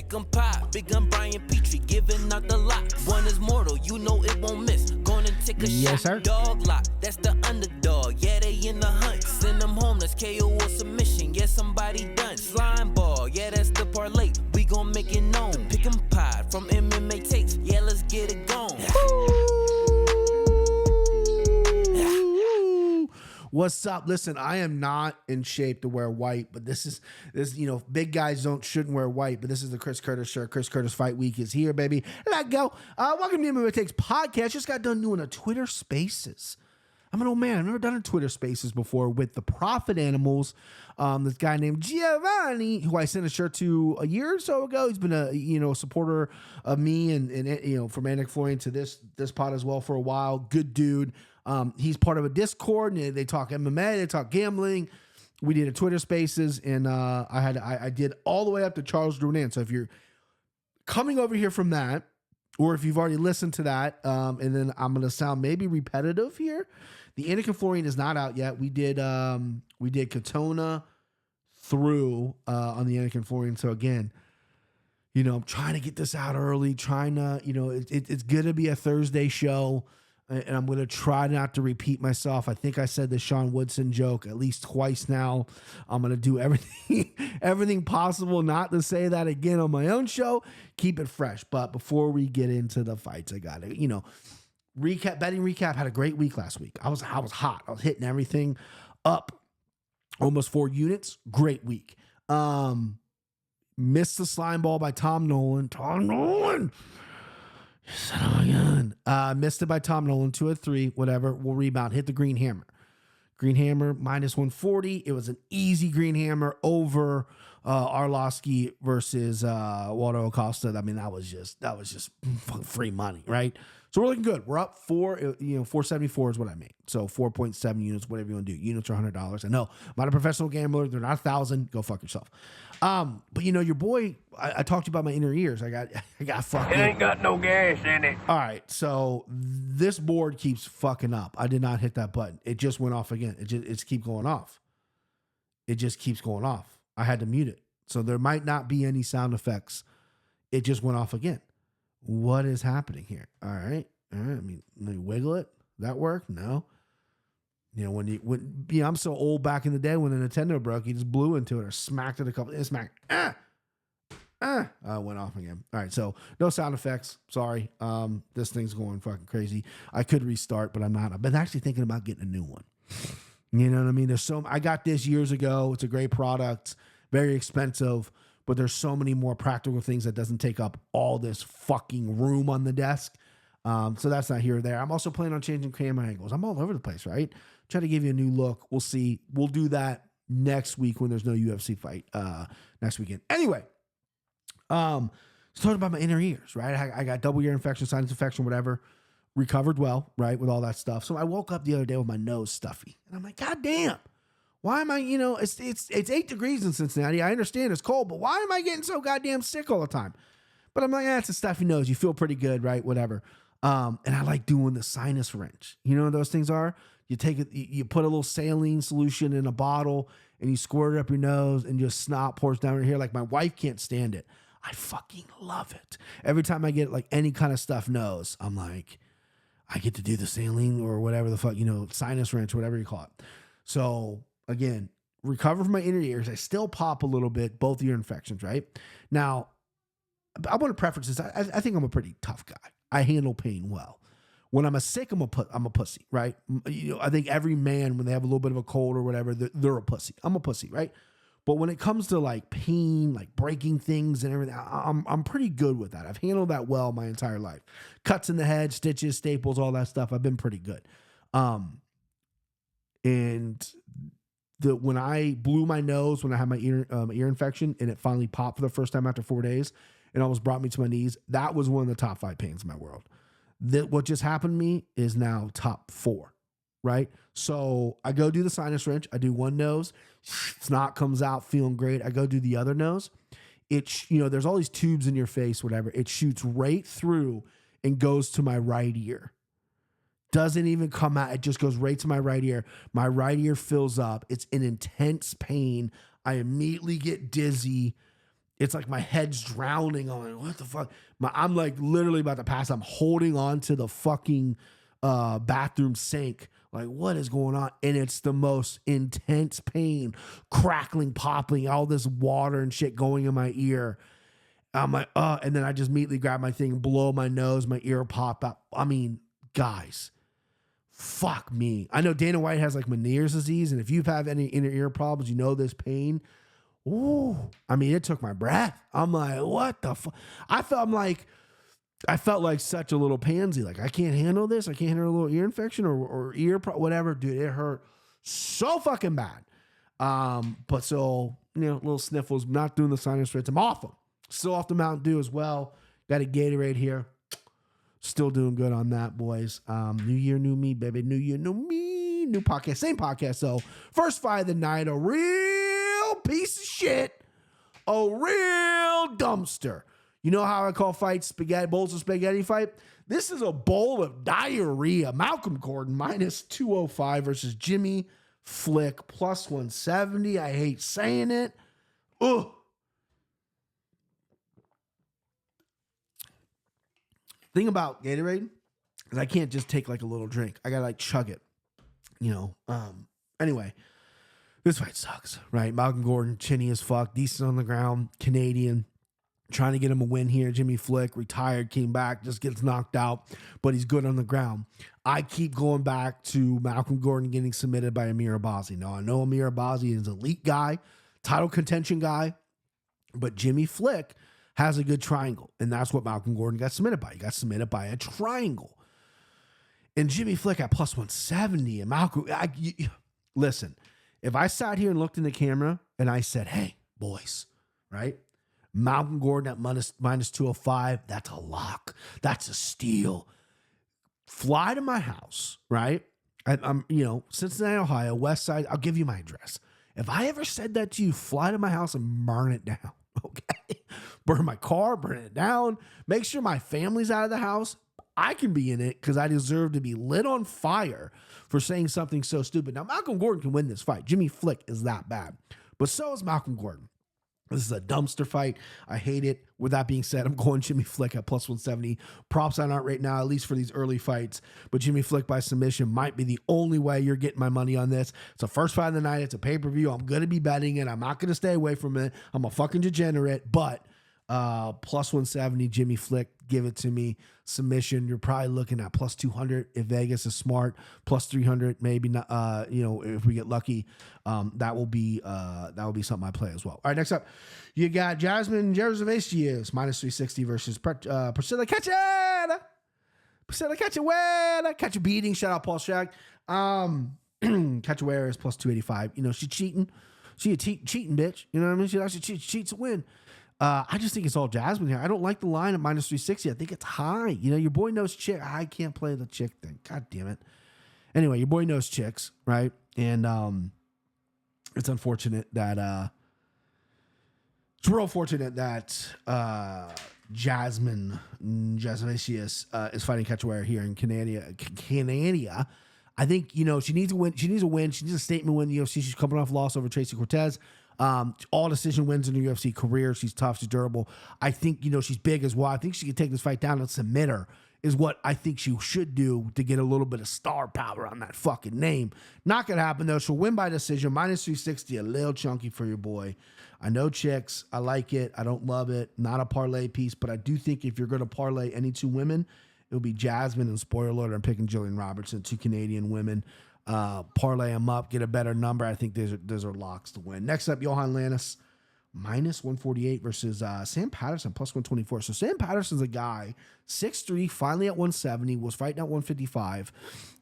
Pick 'em pop, big gun Brian Petrie, giving out the lot. One is mortal, you know it won't miss. Gonna take a Yes, shot. sir. Dog lock, that's the underdog. Yeah, they in the hunt. Send them home, that's KO or submission. Yeah, somebody done. Slime ball, yeah, that's the parlay. We gon' make it known. Pick 'em pod from MMA tapes. Yeah, let's get it going. What's up? Listen, I am not in shape to wear white, but this, big guys shouldn't wear white, but this is the Chris Curtis shirt. Chris Curtis Fight Week is here, baby. Let go. Welcome to the MMA Takes podcast. Just got done doing a Twitter Spaces. I'm an old man. I've never done a Twitter Spaces before with the Profit Animals. This guy named Giovanni, who I sent a shirt to a year or so ago. He's been a supporter of me and from Manic Florian to this pod as well for a while. Good dude. He's part of a Discord, and they talk MMA, they talk gambling. We did a Twitter Spaces, and I did all the way up to Charles Duran. So if you're coming over here from that, or if you've already listened to that, and then I'm gonna sound maybe repetitive here. The Anakin Florian is not out yet. We did Katona through on the Anakin Florian. So again, I'm trying to get this out early. Trying to, it's gonna be a Thursday show. And I'm going to try not to repeat myself. I think I said the Sean Woodson joke at least twice now. I'm going to do everything possible not to say that again on my own show. Keep it fresh. But before we get into the fights, I got to, betting recap. Had a great week last week. I was hot. I was hitting everything up almost 4 units. Great week. Missed the slime ball by Tom Nolan. Missed it by Tom Nolan, 2 of 3, whatever. We'll rebound. Hit the green hammer. Green hammer minus 140. It was an easy green hammer over Arlovsky versus Walter Acosta. I mean, that was just free money, right? So we're looking good. We're up 474 is what I made. So 4.7 units, whatever you want to do. Units are $100. I know I'm not a professional gambler. They're not 1,000. Go fuck yourself. But your boy, I talked to you about my inner ears. I got fucking. It ain't got no gas in it. All right. So this board keeps fucking up. I did not hit that button. It just went off again. It's keep going off. It just keeps going off. I had to mute it. So there might not be any sound effects. It just went off again. What is happening here? All right. I mean, let me wiggle it. That work? No. When I'm so old back in the day when the Nintendo broke, you just blew into it or smacked it a couple. It smacked. Went off again. All right. So no sound effects. Sorry. This thing's going fucking crazy. I could restart, but I'm not. I've been actually thinking about getting a new one. You know what I mean? I got this years ago. It's a great product. Very expensive. But there's so many more practical things that doesn't take up all this fucking room on the desk. So that's not here or there. I'm also planning on changing camera angles. I'm all over the place, right? Try to give you a new look. We'll see. We'll do that next week when there's no UFC fight next weekend. Anyway, talking about my inner ears, right? I got double ear infection, sinus infection, whatever. Recovered well, right, with all that stuff. So I woke up the other day with my nose stuffy. And I'm like, God damn. Why am I, it's 8 degrees in Cincinnati. I understand it's cold, but why am I getting so goddamn sick all the time? But I'm like, it's a stuffy nose. You feel pretty good, right? Whatever. And I like doing the sinus wrench. You know what those things are? You take it, you put a little saline solution in a bottle and you squirt it up your nose and just snot pours down your hair. Like my wife can't stand it. I fucking love it. Every time I get like any kind of stuffed nose, I'm like, I get to do the saline or whatever the fuck, sinus wrench, whatever you call it. So again, recover from my inner ears. I still pop a little bit, both ear infections, right? Now, I want to preference this. I think I'm a pretty tough guy. I handle pain well. When I'm sick, I'm a pussy, right? I think every man, when they have a little bit of a cold or whatever, they're a pussy. I'm a pussy, right? But when it comes to like pain, like breaking things and everything, I'm pretty good with that. I've handled that well my entire life. Cuts in the head, stitches, staples, all that stuff. I've been pretty good. When I blew my nose when I had my ear infection and it finally popped for the first time after 4 days and almost brought me to my knees, that was one of the top 5 pains in my world. What just happened to me is now top 4, right? So I go do the sinus wrench. I do one nose. Snot comes out feeling great. I go do the other nose. There's all these tubes in your face, whatever. It shoots right through and goes to my right ear. Doesn't even come out. It just goes right to my right ear. My right ear fills up. It's an intense pain. I immediately get dizzy. it's like my head's drowning. I'm like, what the fuck? I'm like literally about to pass. I'm holding on to the fucking bathroom sink. Like, what is going on? And it's the most intense pain, crackling, popping, all this water and shit going in my ear. I'm like, and then I just immediately grab my thing, blow my nose, my ear pop out. I mean, guys, fuck me. I know Dana White has like Meniere's disease, and if you've had any inner ear problems, you know this pain. Ooh, I mean, it took my breath. I'm like, what the fuck? I felt like such a little pansy. Like, I can't handle this. I can't handle a little ear infection or whatever. Dude, it hurt so fucking bad. But so, little sniffles, not doing the sinus rinse. I'm off them. Still off the Mountain Dew as well. Got a Gatorade here. Still doing good on that, boys. New year, new me, baby. New year, new me. New podcast. Same podcast, though. First fight of the night. A real piece of shit. A real dumpster. You know how I call fights bowls of spaghetti fight? This is a bowl of diarrhea. Malcolm Gordon, minus 205 versus Jimmy Flick, plus 170. I hate saying it. Ugh. Thing about Gatorade is I can't just take like a little drink. I gotta like chug it. Anyway, this fight sucks, right? Malcolm Gordon, chinny as fuck, decent on the ground, Canadian, trying to get him a win here. Jimmy Flick, retired, came back, just gets knocked out, but he's good on the ground. I keep going back to Malcolm Gordon getting submitted by Amir Abazi. Now, I know Amir Abazi is an elite guy, title contention guy, but Jimmy Flick has a good triangle, and that's what Malcolm Gordon got submitted by. He got submitted by a triangle. And Jimmy Flick at plus 170, and Malcolm, listen, if I sat here and looked in the camera and I said, hey, boys, right? Malcolm Gordon at minus 205, that's a lock. That's a steal. Fly to my house, right? I'm Cincinnati, Ohio, West Side. I'll give you my address. If I ever said that to you, fly to my house and burn it down, okay? Burn my car, burn it down. Make sure my family's out of the house. I can be in it because I deserve to be lit on fire for saying something so stupid. Now, Malcolm Gordon can win this fight. Jimmy Flick is that bad. But so is Malcolm Gordon. This is a dumpster fight. I hate it. With that being said, I'm going Jimmy Flick at plus 170. Props on art right now, at least for these early fights. But Jimmy Flick by submission might be the only way you're getting my money on this. It's the first fight of the night. It's a pay-per-view. I'm going to be betting it. I'm not going to stay away from it. I'm a fucking degenerate. But plus 170, Jimmy Flick, give it to me. Submission, you're probably looking at plus 200 if Vegas is smart. Plus 300, maybe not. If we get lucky, that will be something I play as well. All right, next up, you got Jasmine Jerzavicius minus 360 versus Priscilla Cachoeira. Priscilla Cachoeira. Catch a beating. Shout out Paul Shaq. Cachoeira is plus 285. She's cheating. She a cheating bitch. You know what I mean? She actually cheats to win. I just think it's all Jasmine here. I don't like the line at minus 360. I think it's high. Your boy knows chick. I can't play the chick thing. God damn it. Anyway, your boy knows chicks, right? And it's unfortunate that it's real fortunate that Jasmine Jasavicius is fighting Cachoeira here in Canada. I think she needs a win. She needs a win. She needs a statement win. UFC. She's coming off loss over Tracy Cortez. All decision wins in her UFC career. She's tough. She's durable. I think, she's big as well. I think she can take this fight down and submit her is what I think she should do to get a little bit of star power on that fucking name. Not going to happen, though. She'll win by decision. Minus 360, a little chunky for your boy. I know chicks. I like it. I don't love it. Not a parlay piece, but I do think if you're going to parlay any two women, it'll be Jasmine, and spoiler alert, I'm picking Jillian Robertson, two Canadian women. Parlay them up, get a better number. I think those are locks to win. Next up, Johan Lannis, minus 148 versus Sam Patterson, plus 124. So Sam Patterson's a guy, 6'3", finally at 170, was fighting at 155.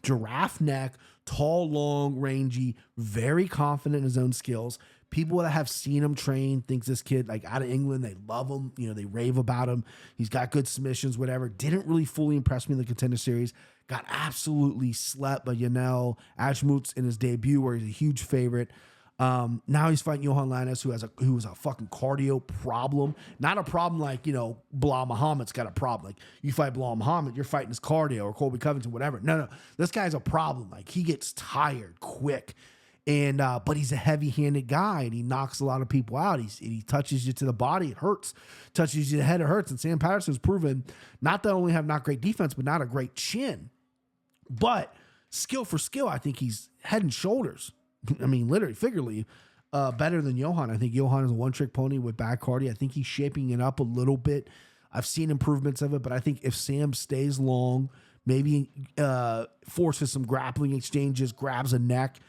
Giraffe neck, tall, long, rangy, very confident in his own skills. People that have seen him train thinks this kid, like out of England, they love him. They rave about him. He's got good submissions, whatever. Didn't really fully impress me in the Contender Series. Got absolutely slept by Yanel Ashmutz in his debut, where he's a huge favorite. Now he's fighting Johan Lannis, who was a fucking cardio problem. Not a problem like, Bilal Muhammad's got a problem. Like, you fight Bilal Muhammad, you're fighting his cardio, or Colby Covington, whatever. No. This guy's a problem. Like, he gets tired quick. And but he's a heavy-handed guy, and he knocks a lot of people out. He touches you to the body, it hurts. Touches you to the head, it hurts. And Sam Patterson's proven not to only have not great defense, but not a great chin. But skill for skill, I think he's head and shoulders. I mean, literally, figuratively, better than Johan. I think Johan is a one-trick pony with bad cardio. I think he's shaping it up a little bit. I've seen improvements of it, but I think if Sam stays long, maybe forces some grappling exchanges, grabs a neck.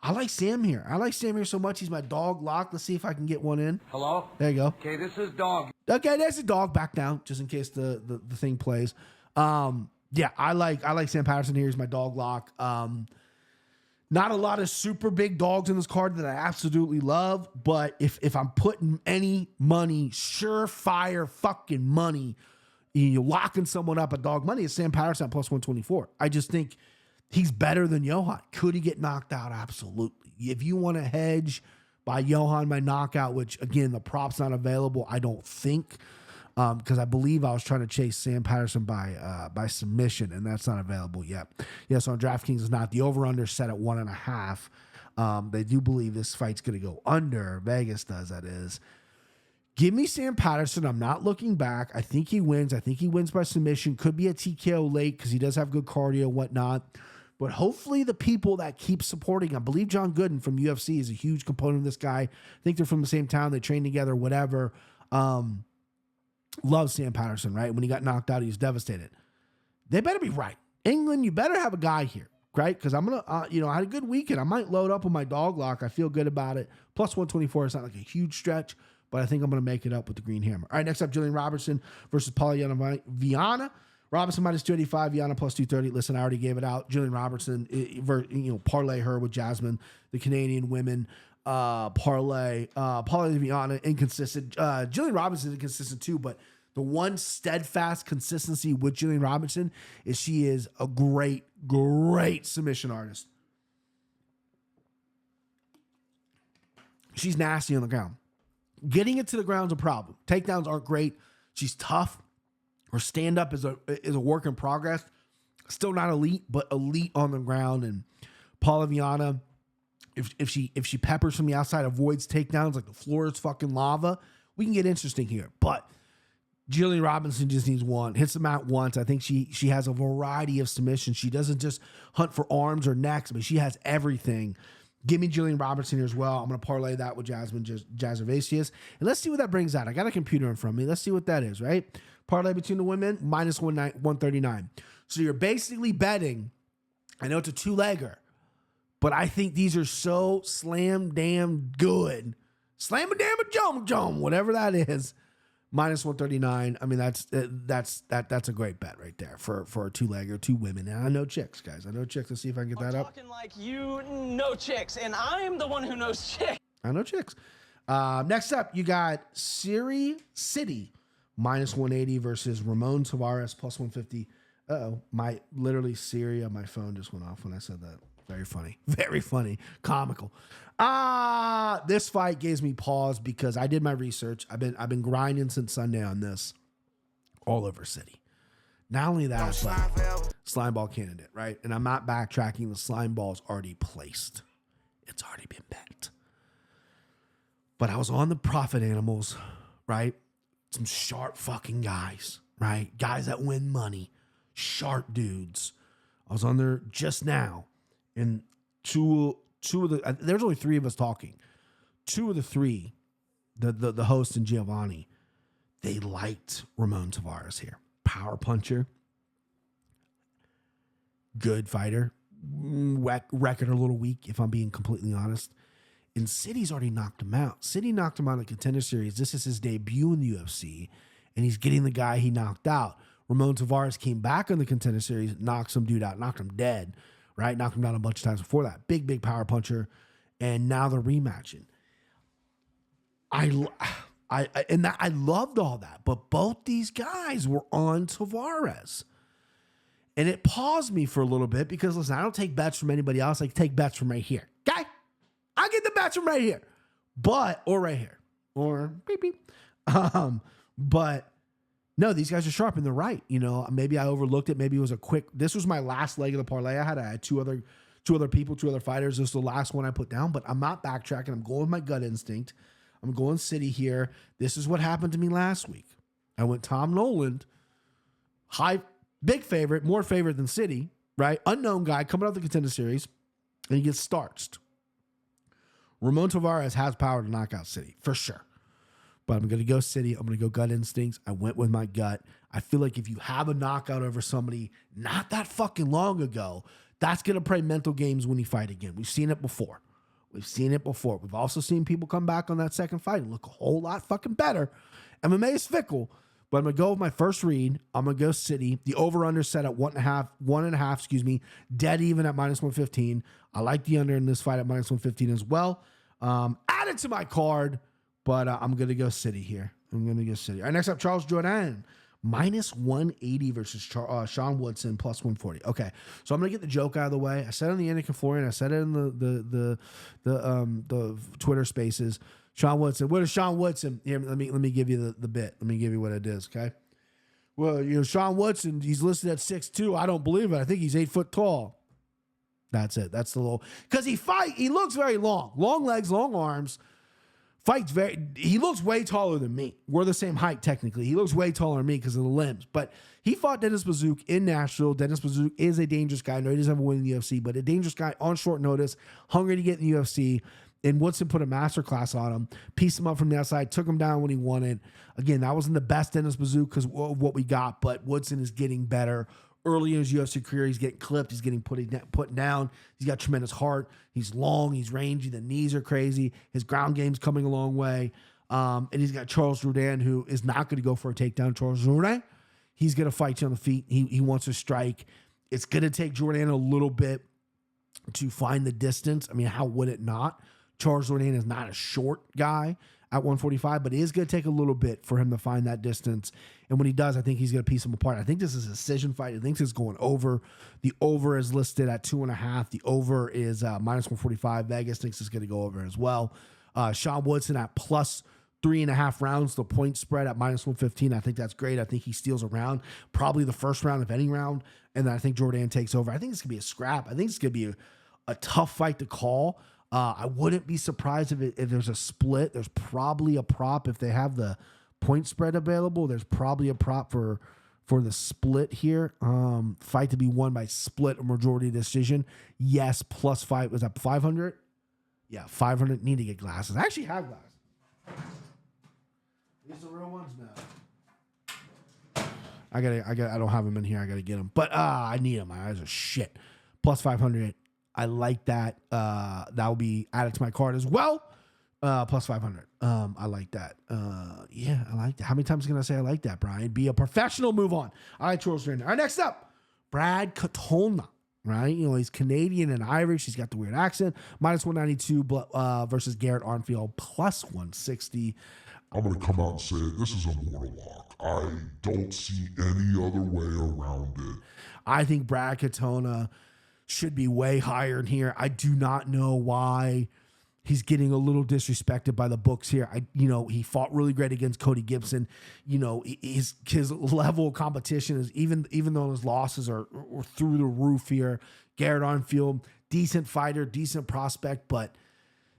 I like Sam here. I like Sam here so much. He's my dog lock. Let's see if I can get one in. Hello? There you go. Okay, this is dog. Okay, there's a dog back down, just in case the thing plays. Yeah, I like Sam Patterson here. He's my dog lock. Not a lot of super big dogs in this card that I absolutely love, but if I'm putting any money, surefire fucking money, you're locking someone up at dog money, it's Sam Patterson at plus 124. I just think he's better than Johan. Could he get knocked out? Absolutely. If you want to hedge by Johan by knockout, which again, the prop's not available, I don't think, because I believe I was trying to chase Sam Patterson by submission, and that's not available yet. Yes, on DraftKings is not. The over-under set at 1.5. They do believe this fight's going to go under. Vegas does, that is. Give me Sam Patterson. I'm not looking back. I think he wins. I think he wins by submission. Could be a TKO late because he does have good cardio and whatnot. But hopefully the people that keep supporting, I believe John Gooden from UFC is a huge component of this guy. I think they're from the same town. They train together, whatever. Loves Sam Patterson, right? When he got knocked out, he was devastated. They better be right. England, you better have a guy here, right? Because I'm going to, I had a good weekend. I might load up on my dog lock. I feel good about it. Plus 124 is not like a huge stretch, but I think I'm going to make it up with the green hammer. All right, next up, Jillian Robertson versus Polyana Viana. Robinson minus 285, Viana plus 230. Listen, I already gave it out. Jillian Robertson, parlay her with Jasmine, the Canadian women. Parlay Viana, inconsistent. Jillian Robinson is inconsistent too, but the one steadfast consistency with Jillian Robinson is she is a great submission artist. She's nasty on the ground. Getting it to the ground's a problem. Takedowns aren't great. She's tough. Her stand-up is a work in progress. Still not elite, but elite on the ground. And Paula Viana, if she peppers from the outside, avoids takedowns like the floor is fucking lava, we can get interesting here. But Jillian Robinson just needs one. Hits the mat once. I think she has a variety of submissions. She doesn't just hunt for arms or necks, but she has everything. Give me Jillian Robertson here as well. I'm going to parlay that with Jasmine Jasarvasius. And let's see what that brings out. I got a computer in front of me. Let's see what that is, right? Parlay between the women, minus 139. So you're basically betting, I know it's a two-legger, but I think these are so slam damn good. Slam a damn jom, whatever that is. Minus 139. I mean, that's a great bet right there for a two-legger, two women. And I know chicks, guys. I know chicks. Let's see if I can get that up. Talking like you know chicks, and I'm the one who knows chicks. I know chicks. Next up, you got Siri City minus 180 versus Ramon Tavares plus 150. My Siri on my phone just went off when I said that. Very funny. Very funny. Comical. This fight gives me pause because I did my research. I've been grinding since Sunday on this all over City. Not only that, but slime ball candidate, right? And I'm not backtracking. The slime ball's already placed. It's already been bet. But I was on the profit animals, right? Some sharp fucking guys, right? Guys that win money. Sharp dudes. I was on there just now. And two of the, there's only three of us talking. Two of the three, the host and Giovanni, they liked Ramon Tavares here. Power puncher. Good fighter. Record a little weak, if I'm being completely honest. And City's already knocked him out. City knocked him out in the Contender Series. This is his debut in the UFC. And he's getting the guy he knocked out. Ramon Tavares came back in the Contender Series, knocked some dude out, knocked him dead. Right? Knocked him down a bunch of times before that. Big power puncher. And now they're rematching. I loved all that. But both these guys were on Tavares. And it paused me for a little bit because, listen, I don't take bets from anybody else. I take bets from right here. Okay? I get the bets from right here. Or right here. Or beep beep. But no, these guys are sharp and they're right. Maybe I overlooked it. Maybe it was this was my last leg of the parlay I had. I had two other two other people, two other fighters. This is the last one I put down, but I'm not backtracking. I'm going with my gut instinct. I'm going City here. This is what happened to me last week. I went Tom Noland, big favorite, more favorite than City, right? Unknown guy coming out of the Contender Series, and he gets starched. Ramon Tavares has power to knock out City, for sure. But I'm going to go City. I'm going to go gut instincts. I went with my gut. I feel like if you have a knockout over somebody not that fucking long ago, that's going to play mental games when you fight again. We've seen it before. We've also seen people come back on that second fight and look a whole lot fucking better. MMA is fickle, but I'm going to go with my first read. I'm going to go City. The over-under set at 1.5, dead even at -115. I like the under in this fight at -115 as well. Add it to my card. But I'm going to go City here. All right, next up, Charles Jourdain. -180 versus Sean Woodson, +140. Okay, so I'm going to get the joke out of the way. I said it on the Anakin Florian. I said it in the Twitter spaces. Sean Woodson. What is Sean Woodson? Here, let me give you the bit. Let me give you what it is, okay? Well, Sean Woodson, he's listed at 6'2". I don't believe it. I think he's 8 foot tall. That's it. That's the little... Because he looks very long. Long legs, long arms. He looks way taller than me. We're the same height, technically. He looks way taller than me because of the limbs. But he fought Dennis Bazook in Nashville. Dennis Bazook is a dangerous guy. I know he doesn't have a win in the UFC, but a dangerous guy on short notice, hungry to get in the UFC. And Woodson put a masterclass on him, pieced him up from the outside, took him down when he wanted. Again, that wasn't the best Dennis Bazook because of what we got, but Woodson is getting better. Early in his UFC career, he's getting clipped. He's getting put down. He's got tremendous heart. He's long. He's rangy. The knees are crazy. His ground game's coming a long way. And he's got Charles Jourdain, who is not going to go for a takedown. Charles Jourdain, he's going to fight you on the feet. He wants to strike. It's going to take Jourdain a little bit to find the distance. I mean, how would it not? Charles Jourdain is not a short guy at 145, but it is going to take a little bit for him to find that distance. And when he does, I think he's going to piece him apart. I think this is a decision fight. I think this is going over. The over is listed at 2.5. The over is -145. Vegas thinks it's going to go over as well. Sean Woodson at +3.5 rounds. The point spread at -115. I think that's great. I think he steals a round, probably the first round, if any round. And then I think Jourdain takes over. I think it's going to be a scrap. I think it's going to be a tough fight to call. I wouldn't be surprised if there's a split. There's probably a prop if they have the point spread available. There's probably a prop for the split here. Fight to be won by split or majority decision. Yes, +5. Was that 500? Yeah, 500. Need to get glasses. I actually have glasses. These are the real ones now. I don't have them in here. I gotta get them. But I need them. My eyes are shit. +500. I like that. That will be added to my card as well. +500. I like that. Yeah, I like that. How many times can I say I like that, Brian? Be a professional. Move on. All right, Charles Jourdain. All right, next up, Brad Katona. Right? He's Canadian and Irish. He's got the weird accent. -192 versus Garrett Armfield, +160. I'm going to come out and say it. This is a mortal lock. I don't see any other way around it. I think Brad Katona should be way higher in here. I do not know why he's getting a little disrespected by the books here. He fought really great against Cody Gibson. His level of competition is even though his losses are through the roof here. Garrett Armfield, decent fighter, decent prospect, but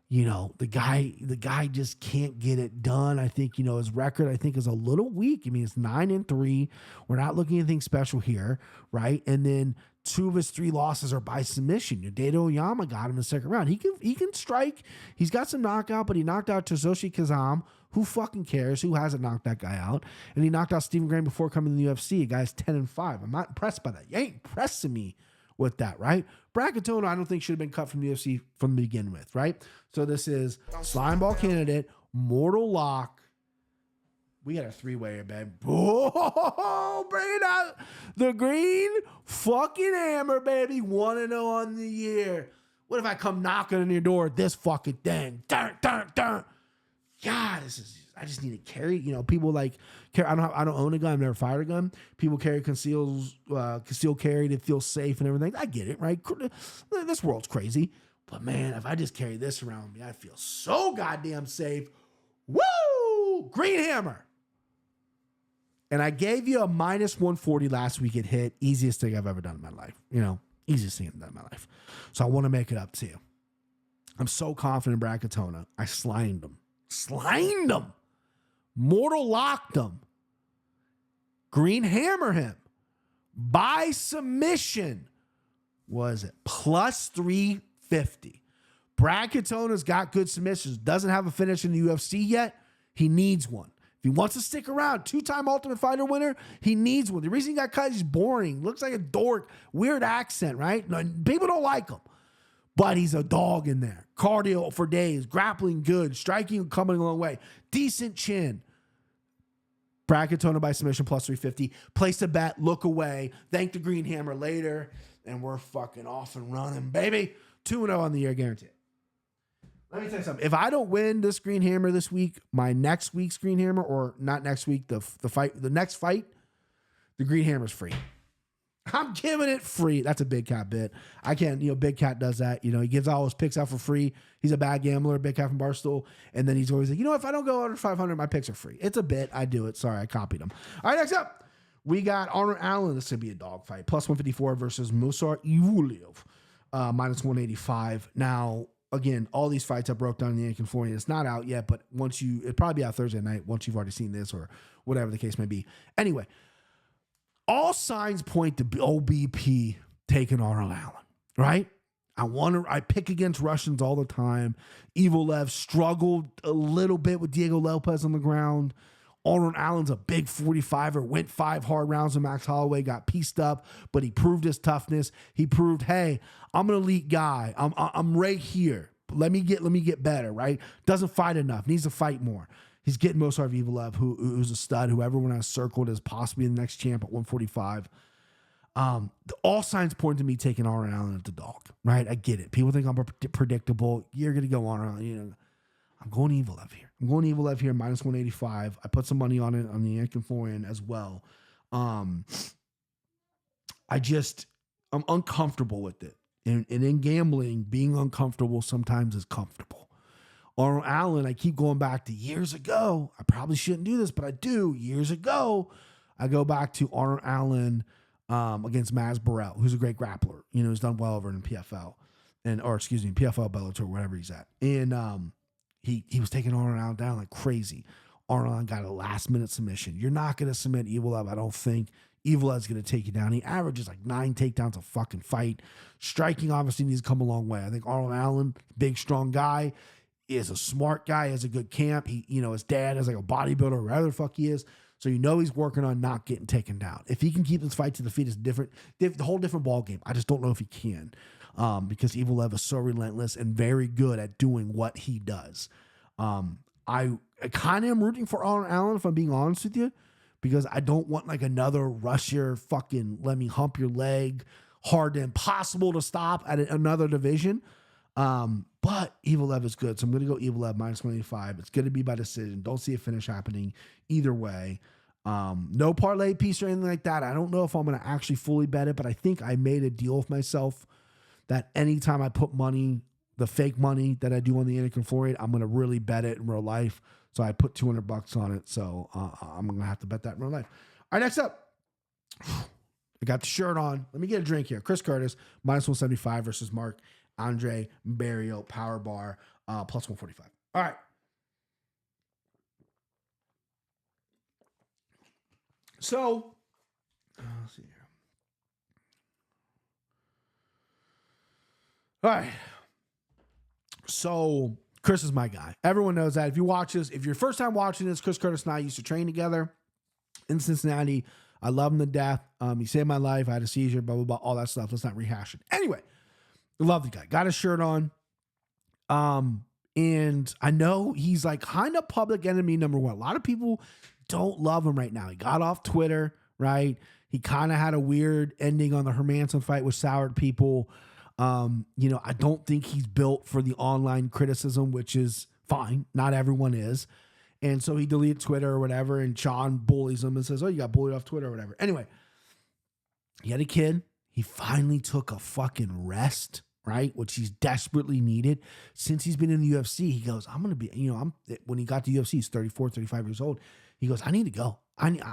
the guy just can't get it done. I think, his record, I think, is a little weak. I mean, it's 9-3. We're not looking at anything special here, right? And then 2 of his 3 losses are by submission. Yodedo Oyama got him in the second round. He can strike. He's got some knockout, but he knocked out Tozoshi Kazam. Who fucking cares? Who hasn't knocked that guy out? And he knocked out Stephen Graham before coming to the UFC. A guy's 10-5. I'm not impressed by that. You ain't impressing me with that, right? Brad Katona, I don't think should have been cut from the UFC from the begin with, right? So this is slime ball candidate, mortal lock. We got a 3-way here, babe. Oh, bring it out. The green fucking hammer, baby. 1-0 on the year. What if I come knocking on your door with this fucking thing? Dun. God, I just need to carry. People like carry. I don't own a gun. I've never fired a gun. People carry concealed carry to feel safe and everything. I get it, right? This world's crazy. But man, if I just carry this around me, I feel so goddamn safe. Woo! Green hammer. And I gave you a -140 last week. It hit. Easiest thing I've ever done in my life. Easiest thing I've done in my life. So I want to make it up to you. I'm so confident in Brad Katona. I slimed him. Mortal locked him. Green hammer him. By submission. Was it plus 350? Brad Katona's got good submissions. Doesn't have a finish in the UFC yet. He needs one. If he wants to stick around, 2-time Ultimate Fighter winner, he needs one. The reason he got cut, he's boring. Looks like a dork. Weird accent, right? People don't like him. But he's a dog in there. Cardio for days. Grappling good. Striking coming a long way. Decent chin. Brad Katona by submission plus 350. Place a bet. Look away. Thank the Green Hammer later. And we're fucking off and running, baby. 2-0 on the year, guaranteed. Let me tell you something. If I don't win this Green Hammer this week, my next week's Green Hammer, or not next week, the next fight, the Green Hammer's free. I'm giving it free. That's a Big Cat bit. I can't, Big Cat does that. He gives all his picks out for free. He's a bad gambler, Big Cat from Barstool. And then he's always like, if I don't go under 500, my picks are free. It's a bit. I do it. Sorry, I copied him. All right, next up, we got Arnold Allen. This could be a dog fight. Plus 154 versus Musar Ivulev. Minus 185. Now, again, all these fights I broke down in the Yankin Florian. It's not out yet, but it'll probably be out Thursday night once you've already seen this or whatever the case may be. Anyway, all signs point to OBP taking Arnold Allen, right? I pick against Russians all the time. Ivulev struggled a little bit with Diego Lopez on the ground. Arnold Allen's a big 45er, went 5 hard rounds with Max Holloway, got pieced up, but he proved his toughness. He proved, hey, I'm an elite guy. I'm right here. Let me get better, right? Doesn't fight enough. Needs to fight more. He's getting Mosar Ivulev, who's a stud, who everyone has circled as possibly the next champ at 145. All signs point to me taking Arnold Allen as the dog, right? I get it. People think I'm predictable. You're going to go Arnold Allen. I'm going Ivulev here. Minus 185. I put some money on it on the Yankin Florian as well. I'm uncomfortable with it. And in gambling, being uncomfortable sometimes is comfortable. Arnold Allen, I keep going back to years ago. I probably shouldn't do this, but I do. Years ago, I go back to Arnold Allen against Maz Burrell, who's a great grappler. He's done well over in PFL. PFL, Bellator, wherever he's at. And he was taking Arnold Allen down like crazy. Arnold Allen got a last-minute submission. You're not going to submit Ivulev, I don't think. Ivolev's going to take you down. He averages like 9 takedowns a fucking fight. Striking obviously needs to come a long way. I think Arnold Allen, big, strong guy, is a smart guy, has a good camp. His dad is like a bodybuilder, or whatever the fuck he is. So he's working on not getting taken down. If he can keep this fight to the feet, it's the whole different ball game. I just don't know if he can, because Ivulev is so relentless and very good at doing what he does. I kind of am rooting for Arnold Allen, if I'm being honest with you, because I don't want like another Russia fucking let me hump your leg, hard to impossible to stop at another division. But Ivulev is good. So I'm going to go Ivulev minus 185. It's going to be by decision. Don't see a finish happening either way. No parlay piece or anything like that. I don't know if I'm going to actually fully bet it, but I think I made a deal with myself that anytime I put money, the fake money that I do on the Anakin Florian, I'm going to really bet it in real life. So I put $200 on it. So I'm going to have to bet that in real life. All right, next up. I got the shirt on. Let me get a drink here. Chris Curtis, minus 175 versus Mark Andre Barrio, power bar, plus 145. All right. So, let's see here. All right. So, Chris is my guy. Everyone knows that. If you watch this, if you're first time watching this, Chris Curtis and I used to train together in Cincinnati. I love him to death. He saved my life. I had a seizure, blah, blah, blah, all that stuff. Let's not rehash it. Anyway. Love the guy. Got his shirt on. And I know he's like kind of public enemy number one. A lot of people don't love him right now. He got off Twitter, right? He kind of had a weird ending on the Hermanson fight, which soured people. I don't think he's built for the online criticism, which is fine. Not everyone is. And so he deleted Twitter or whatever, and Sean bullies him and says, oh, you got bullied off Twitter or whatever. Anyway, he had a kid. He finally took a fucking rest, right? Which he's desperately needed. Since he's been in the UFC, he goes, I'm going to be, when he got to UFC, he's 34, 35 years old. He goes, I need to go.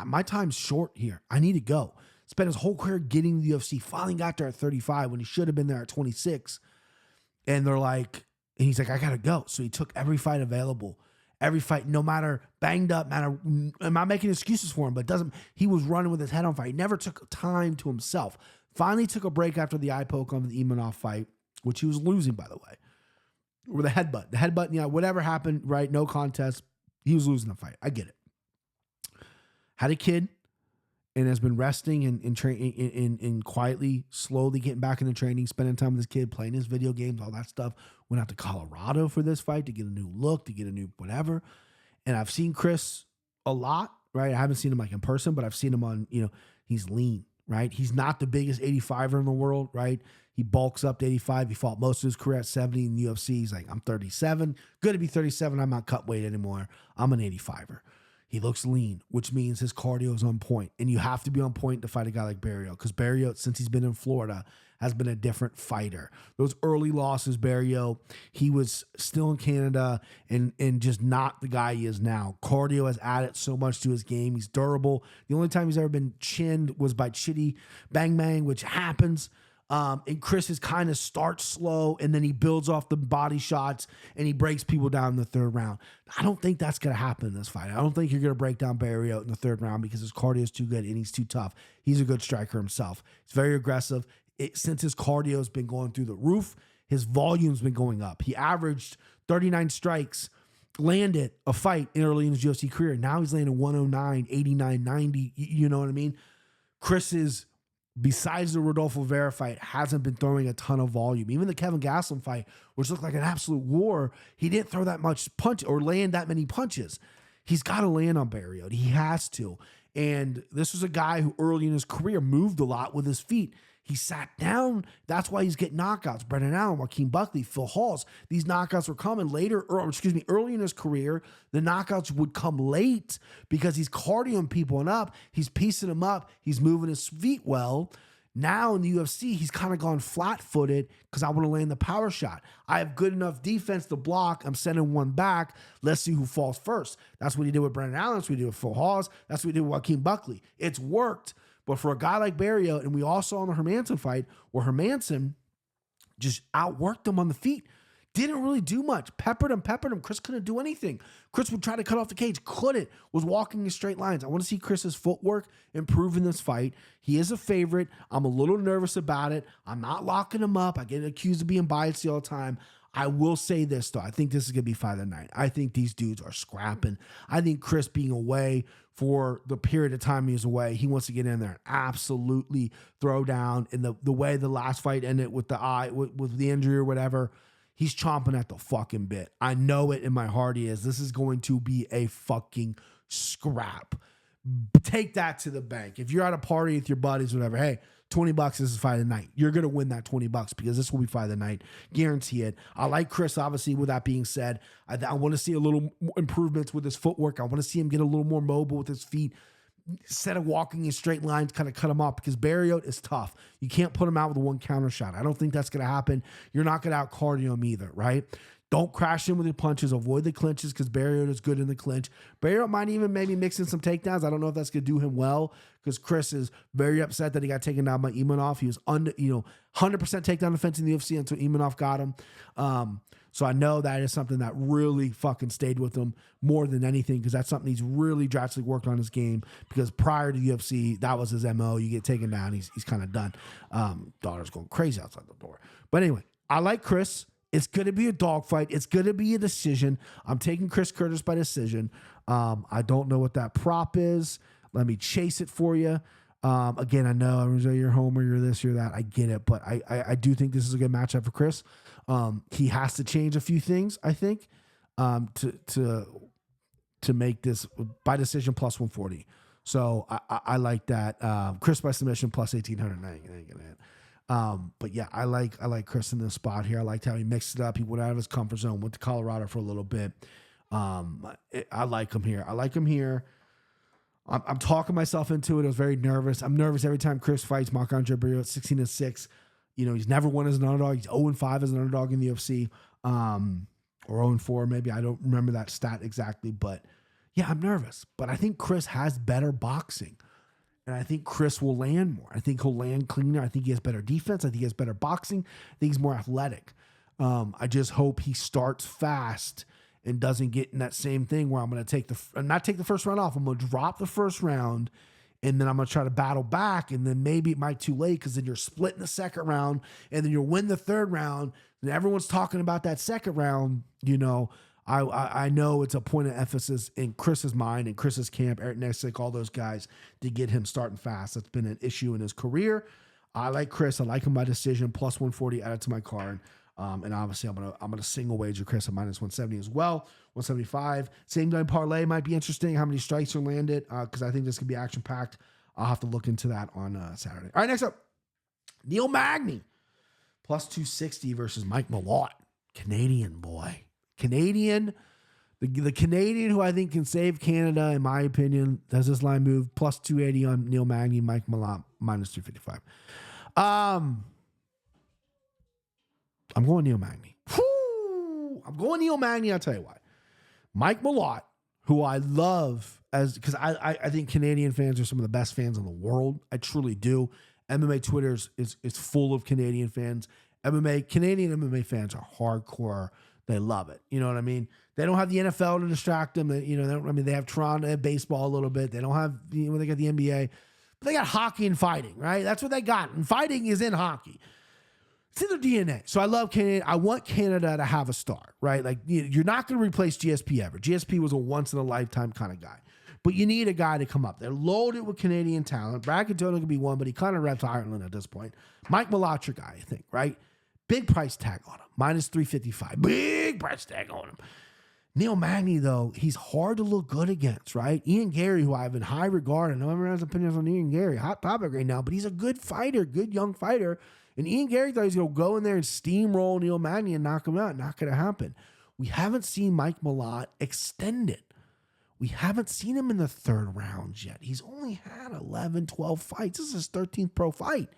My time's short here. I need to go. spent his whole career getting the UFC, finally got there at 35 when he should have been there at 26. And they're like, and he's like, I gotta go. So he took every fight available, every fight, no matter banged up, I'm not making excuses for him, but he was running with his head on fire. He never took time to himself. Finally took a break after the eye poke on the Imanov fight, which he was losing, by the way. Or the headbutt, yeah, whatever happened, right? No contest. He was losing the fight. I get it. Had a kid and has been resting and quietly, slowly getting back into training, spending time with his kid, playing his video games, all that stuff. Went out to Colorado for this fight to get a new look, to get a new whatever. And I've seen Chris a lot, right? I haven't seen him like in person, but I've seen him on, he's lean, right? He's not the biggest 85er in the world, right? He bulks up to 85. He fought most of his career at 70 in the UFC. He's like, I'm 37. Good to be 37. I'm not cut weight anymore. I'm an 85er. He looks lean, which means his cardio is on point. And you have to be on point to fight a guy like Barrios, because Barrios, since he's been in Florida, has been a different fighter. Those early losses, Barrios, he was still in Canada and just not the guy he is now. Cardio has added so much to his game. He's durable. The only time he's ever been chinned was by Chitty Bang Bang, which happens. And Chris is kind of starts slow and then he builds off the body shots and he breaks people down in the third round. I don't think that's going to happen in this fight. I don't think you're going to break down Barrios in the third round because his cardio is too good and he's too tough. He's a good striker himself. He's very aggressive. Since his cardio has been going through the roof, his volume's been going up. He averaged 39 strikes, landed a fight early in his UFC career. Now he's landing 109, 89, 90. You know what I mean? Chris is, besides the Rodolfo Vera fight, hasn't been throwing a ton of volume. Even the Kevin Gastelum fight, which looked like an absolute war, he didn't throw that much punch or land that many punches. He's got to land on Barrios. He has to. And this was a guy who early in his career moved a lot with his feet. He sat down. That's why he's getting knockouts. Brendan Allen, Joaquin Buckley, Phil Halls. These knockouts were coming later, early in his career. The knockouts would come late because he's cardioing people up. He's piecing them up. He's moving his feet well. Now in the UFC, he's kind of gone flat-footed because I want to land the power shot. I have good enough defense to block. I'm sending one back. Let's see who falls first. That's what he did with Brendan Allen. That's what he did with Phil Halls. That's what he did with Joaquin Buckley. It's worked. But for a guy like Barrios, and we all saw in the Hermanson fight, where Hermanson just outworked him on the feet, didn't really do much. Peppered him. Chris couldn't do anything. Chris would try to cut off the cage, couldn't, was walking in straight lines. I want to see Chris's footwork improve in this fight. He is a favorite. I'm a little nervous about it. I'm not locking him up. I get accused of being biased all the time. I will say this, though. I think this is going to be fight of the night. I think these dudes are scrapping. I think Chris being away for the period of time he was away, he wants to get in there and absolutely throw down. And the way the last fight ended with the eye, with the injury or whatever, he's chomping at the fucking bit. I know it in my heart he is. This is going to be a fucking scrap. Take that to the bank. If you're at a party with your buddies, whatever, hey, $20, this is fight of the night. You're going to win that $20 because this will be fight of the night. Guarantee it. I like Chris, obviously, with that being said. I want to see a little improvements with his footwork. I want to see him get a little more mobile with his feet. Instead of walking in straight lines, kind of cut him off because Barrios is tough. You can't put him out with a one counter shot. I don't think that's going to happen. You're not going to out cardio him either, right? Don't crash in with the punches. Avoid the clinches because Barrios is good in the clinch. Barrios might even maybe mix in some takedowns. I don't know if that's going to do him well because Chris is very upset that he got taken down by Imanov. He was 100% takedown defense in the UFC until Imanov got him. So I know that is something that really fucking stayed with him more than anything because that's something he's really drastically worked on his game because prior to the UFC, that was his MO. You get taken down, he's kind of done. Daughter's going crazy outside the door. But anyway, I like Chris. It's going to be a dogfight. It's going to be a decision. I'm taking Chris Curtis by decision. I don't know what that prop is. Let me chase it for you. Again, I know you're Homer, you're this, you're that. I get it, but I do think this is a good matchup for Chris. He has to change a few things, I think, to make this by decision plus 140. So I like that. Chris by submission plus 1,800. I ain't gonna hit. But yeah, I like Chris in this spot here. I liked how he mixed it up. He went out of his comfort zone, went to Colorado for a little bit. I like him here. I'm talking myself into it. I was very nervous. I'm nervous every time Chris fights Marc-Andre Barrios 16-6. You know, he's never won as an underdog. He's 0-5 as an underdog in the UFC. Or 0-4 maybe. I don't remember that stat exactly, but yeah, I'm nervous. But I think Chris has better boxing. And I think Chris will land more. I think he'll land cleaner. I think he has better defense. I think he has better boxing. I think he's more athletic. I just hope he starts fast and doesn't get in that same thing where I'm going to not take the first round off. I'm going to drop the first round, and then I'm going to try to battle back, and then maybe it might be too late because then you're splitting the second round, and then you'll win the third round, and everyone's talking about that second round. I know it's a point of emphasis in Chris's mind and Chris's camp, Eric Nesick, all those guys, to get him starting fast. That's been an issue in his career. I like Chris. I like him by decision. Plus 140 added to my card. And obviously, I'm gonna single wager Chris at minus 170 as well. 175. Same game parlay might be interesting. How many strikes are landed? Because I think this could be action packed. I'll have to look into that on Saturday. All right, next up, Neil Magny plus 260 versus Mike Malott, Canadian boy. Canadian, the Canadian who I think can save Canada, in my opinion, does this line move. Plus 280 on Neil Magny, Mike Malott, minus 255. I'm going Neil Magny. I'm going Neil Magny, I'll tell you why. Mike Malott, who I love, because I think Canadian fans are some of the best fans in the world. I truly do. MMA Twitter is full of Canadian fans. Canadian MMA fans are hardcore. They love it. You know what I mean? They don't have the NFL to distract them. They have Toronto, they have baseball a little bit. They don't have, they got the NBA. But they got hockey and fighting, right? That's what they got. And fighting is in hockey. It's in their DNA. So I love Canada. I want Canada to have a star, right? Like, you're not going to replace GSP ever. GSP was a once-in-a-lifetime kind of guy. But you need a guy to come up. They're loaded with Canadian talent. Brad Cantona could be one, but he kind of reps Ireland at this point. Mike Malott's your guy, I think, right? Big price tag on him. Minus 355. Big price tag on him. Neil Magny, though, he's hard to look good against, right? Ian Gary, who I have in high regard, and no one ever has opinions on Ian Gary. Hot topic right now, but he's a good fighter, good young fighter. And Ian Gary thought he's going to go in there and steamroll Neil Magny and knock him out. Not going to happen. We haven't seen Mike Malott extended. We haven't seen him in the third rounds yet. He's only had 11, 12 fights. This is his 13th pro fight.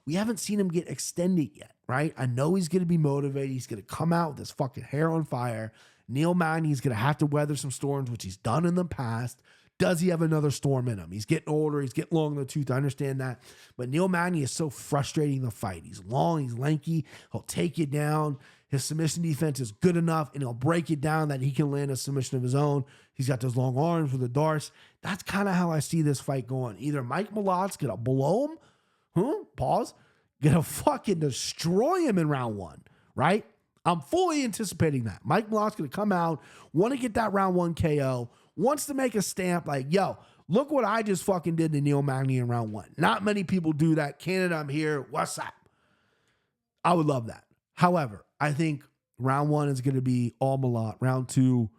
We haven't seen him get extended yet, right? I know he's going to be motivated. He's going to come out with his fucking hair on fire. Neil Magny's going to have to weather some storms, which he's done in the past. Does he have another storm in him? He's getting older. He's getting long in the tooth. I understand that. But Neil Magny is so frustrating to fight. He's long. He's lanky. He'll take you down. His submission defense is good enough, and he'll break it down that he can land a submission of his own. He's got those long arms with the darts. That's kind of how I see this fight going. Either Mike Malott's going to blow him, going to fucking destroy him in round one, right? I'm fully anticipating that. Mike Malott's going to come out, want to get that round one KO, wants to make a stamp like, yo, look what I just fucking did to Neil Magny in round one. Not many people do that. Canada, I'm here. What's up? I would love that. However, I think round one is going to be all Malott. Round two,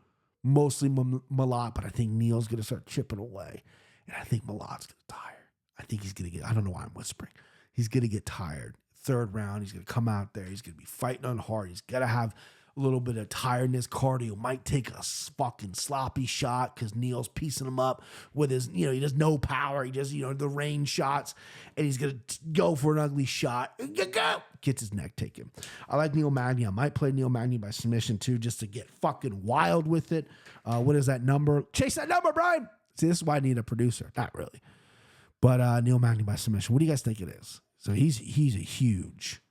mostly Malott, but I think Neil's going to start chipping away. And I think Malott's going to tire. I think he's going to get, I don't know why I'm whispering. He's going to get tired. Third round, he's going to come out there. He's going to be fighting on hard. He's got to have a little bit of tiredness, cardio. Might take a fucking sloppy shot because Neil's piecing him up with his, he does no power. He does, the range shots. And he's going to go for an ugly shot. Gets his neck taken. I like Neil Magny. I might play Neil Magny by submission too, just to get fucking wild with it. What is that number? Chase that number, Brian. See, this is why I need a producer. Not really. But Neil Magny by submission. What do you guys think it is? So he's a huge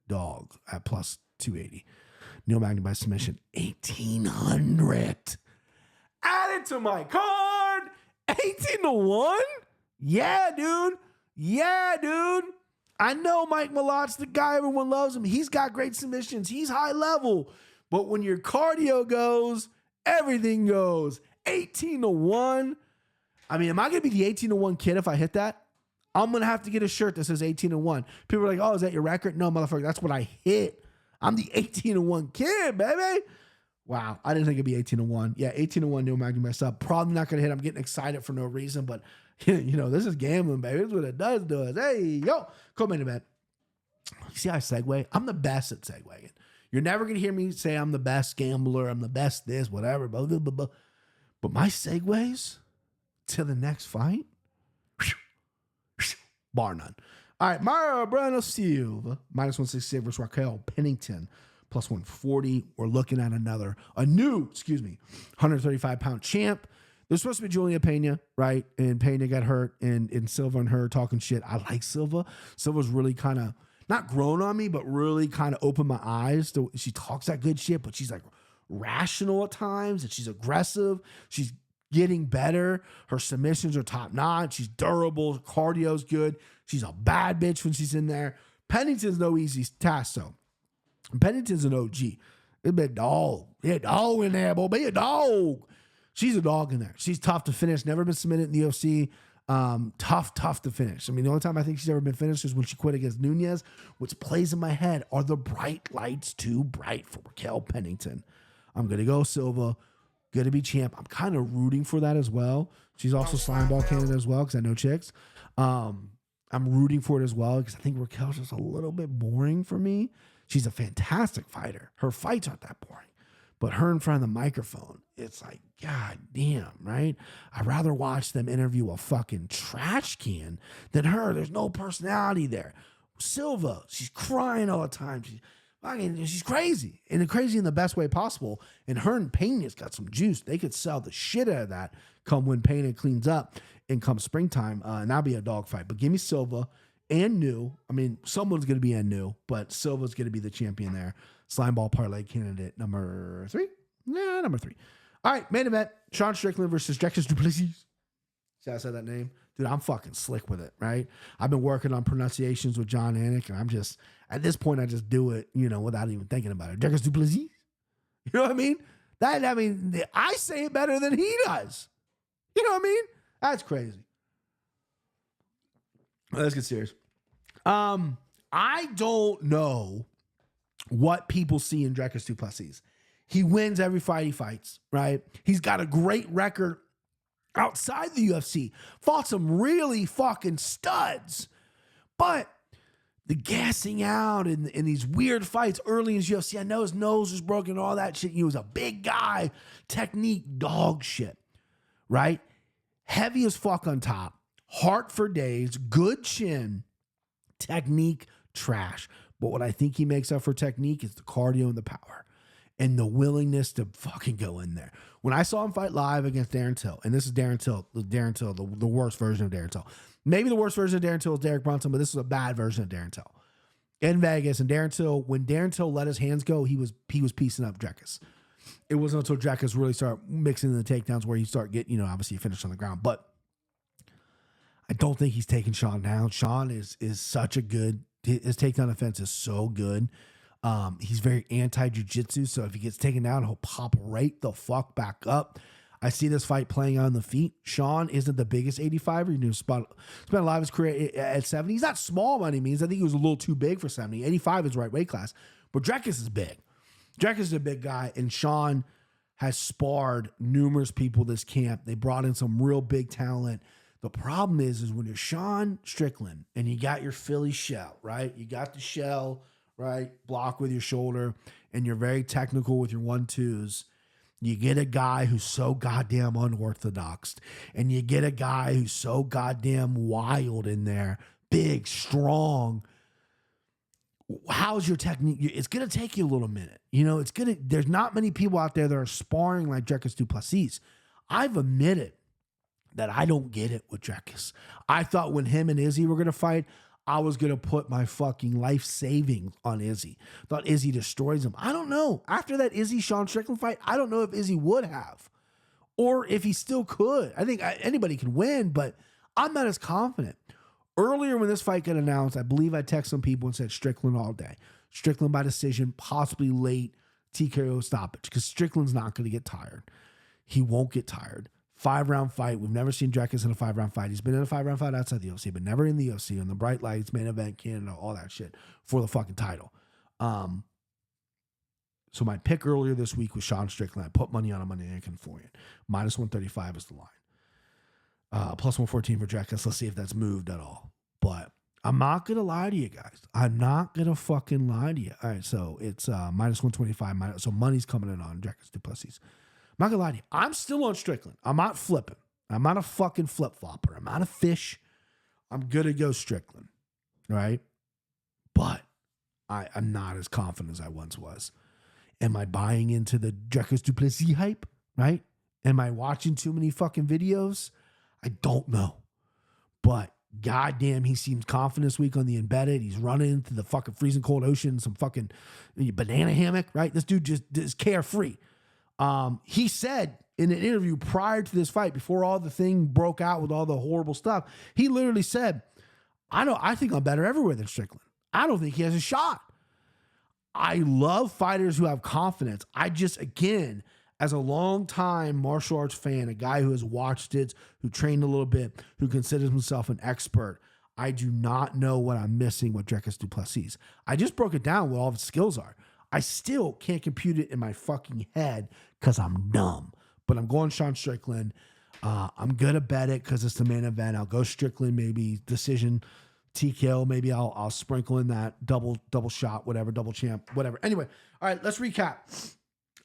dog at plus 280. Neil Magny by submission, 1,800. Add it to my card. 18-1? Yeah, dude. I know Mike Malott's the guy. Everyone loves him. He's got great submissions. He's high level. But when your cardio goes, everything goes. 18-1. I mean, am I going to be the 18-1 kid if I hit that? I'm going to have to get a shirt that says 18-1. People are like, oh, is that your record? No, motherfucker, that's what I hit. I'm the 18-1 kid, baby. Wow, I didn't think it'd be 18-1. Yeah, 18-1, Neil Magny messed up. Probably not going to hit. I'm getting excited for no reason, but, this is gambling, baby. This is what it does to us. Hey, yo, cool main event. You see how I segue? I'm the best at segueing. You're never going to hear me say I'm the best gambler. I'm the best this, whatever. Blah, blah, blah, blah. But my segues to the next fight, bar none. All right, Mario Bruno Silva, minus 168 versus Raquel Pennington, plus 140. We're looking at a new 135-pound champ. There's supposed to be Julia Pena, right? And Pena got hurt, and Silva and her talking shit. I like Silva. Silva's really kind of not grown on me, but really kind of opened my eyes. She talks that good shit, but she's like rational at times, and she's aggressive. She's getting better. Her submissions are top notch. She's durable. Her cardio's good. She's a bad bitch when she's in there. Pennington's no easy task, though. Pennington's an OG. It's been dog. Be a dog in there, boy. Be a dog. She's a dog in there. She's tough to finish. Never been submitted in the UFC. Tough to finish. I mean, the only time I think she's ever been finished is when she quit against Nunez, which plays in my head. Are the bright lights too bright for Raquel Pennington? I'm going to go Silva. Going to be champ. I'm kind of rooting for that as well. She's also slime ball candidate as well because I know chicks. I'm rooting for it as well because I think Raquel's just a little bit boring for me. She's a fantastic fighter. Her fights aren't that boring. But her in front of the microphone, it's like, God damn, right? I'd rather watch them interview a fucking trash can than her. There's no personality there. Silva, she's crying all the time. She's crazy. And crazy in the best way possible. And her and Pena's got some juice. They could sell the shit out of that come when Pena cleans up and come springtime. And that'll be a dogfight. But give me Silva and New. I mean, someone's going to be in New, but Silva's going to be the champion there. Slime ball parlay candidate number 3. Yeah, number 3. All right, main event. Sean Strickland versus Drexus Duplessis. See how I said that name? Dude, I'm fucking slick with it, right? I've been working on pronunciations with John Anik, and I'm just, at this point, I just do it, without even thinking about it. Drexus Duplessis. You know what I mean? I say it better than he does. You know what I mean? That's crazy. Let's get serious. I don't know what people see in Drexus Duplessis. He wins every fight he fights, right? He's got a great record outside the UFC. Fought some really fucking studs. But the gassing out in these weird fights early in his UFC, I know his nose was broken and all that shit. He was a big guy. Technique, dog shit, right? Heavy as fuck on top. Heart for days. Good chin. Technique, trash. But what I think he makes up for technique is the cardio and the power and the willingness to fucking go in there. When I saw him fight live against Darren Till, and this is Darren Till, the worst version of Darren Till. Maybe the worst version of Darren Till is Derek Brunson, but this is a bad version of Darren Till. In Vegas, and Darren Till, when Darren Till let his hands go, he was piecing up Drexus. It wasn't until Drexus really started mixing the takedowns where he start getting, obviously he finished on the ground. But I don't think he's taking Sean down. Sean is such a good, his takedown offense is so good. He's very anti-jiu-jitsu, so if he gets taken down, he'll pop right the fuck back up. I see this fight playing on the feet. Sean isn't the biggest 85er. He spent a lot of his career at 70. He's not small by any means. I think he was a little too big for 70. 85 is the right weight class. But Drexus is big. Drexus is a big guy, and Sean has sparred numerous people this camp. They brought in some real big talent. The problem is when you're Sean Strickland and you got your Philly shell, right? You got the shell, right? Block with your shoulder, and you're very technical with your 1-2s. You get a guy who's so goddamn unorthodox, and you get a guy who's so goddamn wild in there, big, strong. How's your technique? It's going to take you a little minute. There's not many people out there that are sparring like Drexus Duplessis. I've admitted that I don't get it with Drexus. I thought when him and Izzy were going to fight, I was going to put my fucking life savings on Izzy. Thought Izzy destroys him. I don't know. After that Izzy-Sean Strickland fight, I don't know if Izzy would have or if he still could. I think anybody can win, but I'm not as confident. Earlier when this fight got announced, I believe I texted some people and said Strickland all day. Strickland by decision, possibly late TKO stoppage because Strickland's not going to get tired. He won't get tired. 5-round fight. We've never seen Drexus in a 5-round fight. He's been in a 5-round fight outside the UFC, but never in the UFC, on the bright lights, main event, Canada, all that shit for the fucking title. So my pick earlier this week was Sean Strickland. I put money on him on the Anakin Florian. -135 is the line. +114 for Drexus. Let's see if that's moved at all. But I'm not going to lie to you guys. I'm not going to fucking lie to you. All right, so it's -125. So money's coming in on Drexus Duplessis. I'm not gonna lie to you. I'm still on Strickland. I'm not flipping. I'm not a fucking flip-flopper. I'm not a fish. I'm gonna go Strickland. Right? But I'm not as confident as I once was. Am I buying into the Drexus Duplessis hype? Right? Am I watching too many fucking videos? I don't know. But goddamn, he seems confident this week on the embedded. He's running into the fucking freezing cold ocean in some fucking banana hammock, right? This dude just is carefree. He said in an interview prior to this fight, before all the thing broke out with all the horrible stuff, he literally said, I think I'm better everywhere than Strickland. I don't think he has a shot. I love fighters who have confidence. I just, again, as a long-time martial arts fan, a guy who has watched it, who trained a little bit, who considers himself an expert, I do not know what I'm missing with Dricus du Plessis. I just broke it down what all the skills are. I still can't compute it in my fucking head because I'm dumb. But I'm going Sean Strickland. I'm going to bet it because it's the main event. I'll go Strickland, maybe decision, TKO. Maybe I'll sprinkle in that double shot, whatever, double champ, whatever. Anyway, all right, let's recap.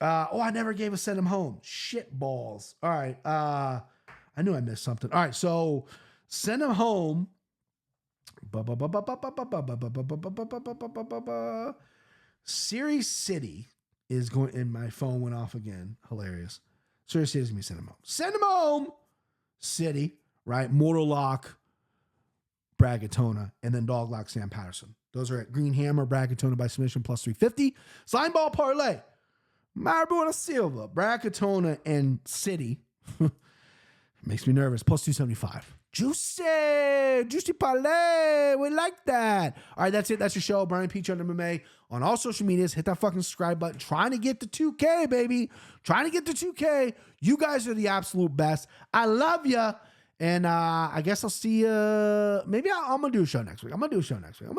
I never gave a send him home. Shit balls. All right. I knew I missed something. All right. So send him home. Series City is going, and my phone went off again. Hilarious. Series City is going to be send him home. Send him home. City, right? Mortal Lock, Bragatona, and then Dog Lock Sam Patterson. Those are at Green Hammer, Bragatona by submission plus 350. Slime Ball Parlay. Maribona Silva, Bragatona, and City. Makes me nervous. Plus 275. Juicy parlay. We like that. All right, that's it. That's your show. Brian Peach on MMA on all social medias. Hit that fucking subscribe button. Trying to get to 2K, baby. Trying to get to 2K. You guys are the absolute best. I love you. And I guess I'll see you. Maybe I'm going to do a show next week. I'm going to do a show next week.